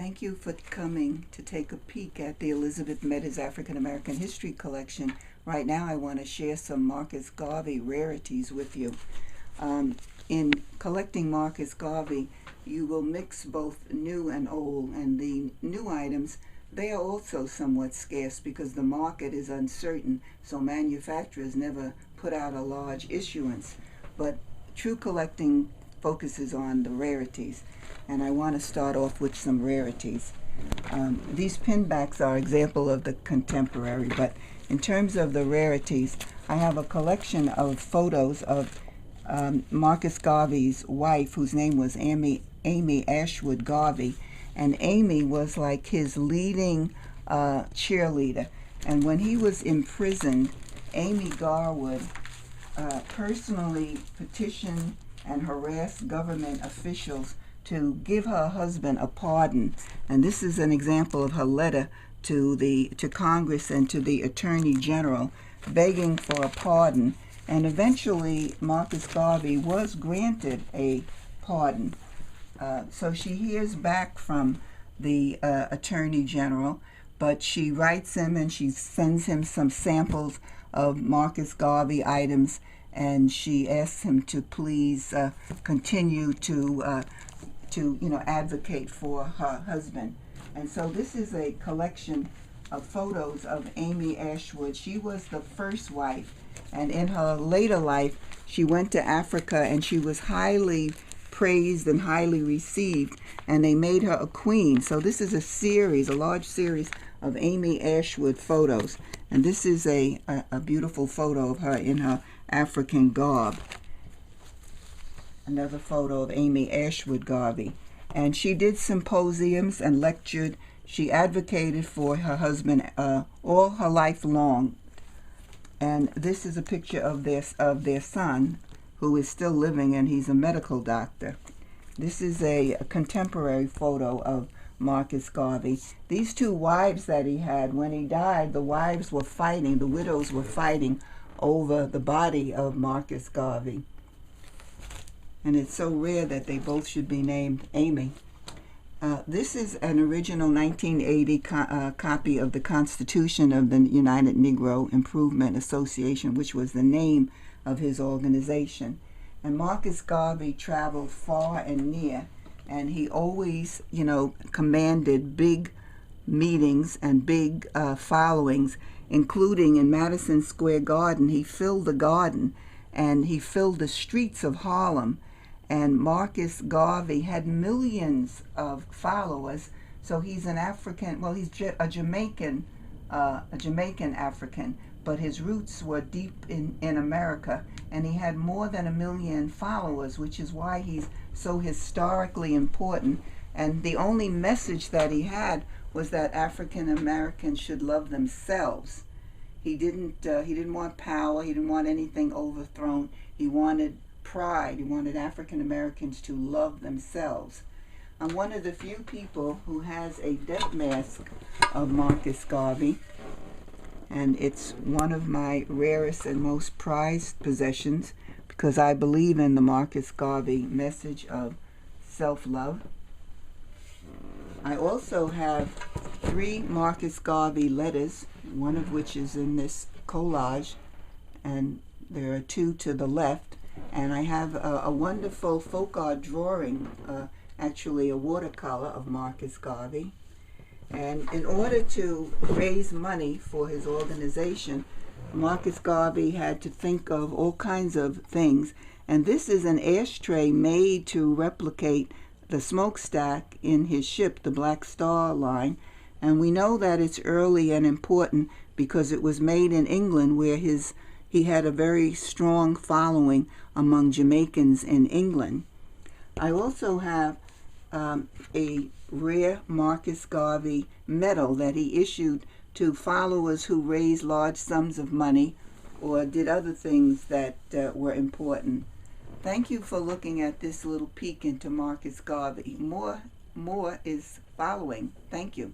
Thank you for coming to take a peek at the Elizabeth Meaders African American History Collection. Right now I want to share some Marcus Garvey rarities with you. In collecting Marcus Garvey, you will mix both new and old, and the new items, they are also somewhat scarce because the market is uncertain, so manufacturers never put out a large issuance. But true collecting focuses on the rarities, and I want to start off with some rarities. These pinbacks are an example of the contemporary, but in terms of the rarities, I have a collection of photos of Marcus Garvey's wife, whose name was Amy Ashwood Garvey, and Amy was like his leading cheerleader. And when he was imprisoned, Amy Garwood personally petitioned and harassed government officials to give her husband a pardon. And this is an example of her letter to Congress and to the Attorney General, begging for a pardon. And eventually Marcus Garvey was granted a pardon. So she hears back from the Attorney General, but she writes him and she sends him some samples of Marcus Garvey items, and she asks him to please continue to advocate for her husband. And so this is a collection of photos of Amy Ashwood. She was the first wife, and in her later life she went to Africa and she was highly praised and highly received, and they made her a queen. So this is a large series of Amy Ashwood photos, and this is a beautiful photo of her in her African garb. Another photo of Amy Ashwood Garvey. And she did symposiums and lectured. She advocated for her husband all her life long. And this is a picture of their son, who is still living, and he's a medical doctor. This is a contemporary photo of Marcus Garvey. These two wives that he had, when he died, the wives were fighting, the widows were fighting over the body of Marcus Garvey. And it's so rare that they both should be named Amy. This is an original 1980 copy of the Constitution of the United Negro Improvement Association, which was the name of his organization. And Marcus Garvey traveled far and near, and he always, commanded big meetings and big followings, including in Madison Square Garden. He filled the garden, and he filled the streets of Harlem. And Marcus Garvey had millions of followers. So he's an African, well, he's a Jamaican African, but his roots were deep in America, and he had more than 1 million followers, which is why he's so historically important. And the only message that he had was that African Americans should love themselves. He didn't want power. He didn't want anything overthrown. He wanted pride. He wanted African Americans to love themselves. I'm one of the few people who has a death mask of Marcus Garvey, and it's one of my rarest and most prized possessions because I believe in the Marcus Garvey message of self-love. I also have 3 Marcus Garvey letters, one of which is in this collage, and there are 2 to the left. And I have a wonderful folk art drawing, actually a watercolor of Marcus Garvey. And in order to raise money for his organization, Marcus Garvey had to think of all kinds of things. And this is an ashtray made to replicate the smokestack in his ship, the Black Star Line. And we know that it's early and important because it was made in England, where he had a very strong following among Jamaicans in England. I also have a rare Marcus Garvey medal that he issued to followers who raised large sums of money or did other things that were important. Thank you for looking at this little peek into Marcus Garvey. More is following. Thank you.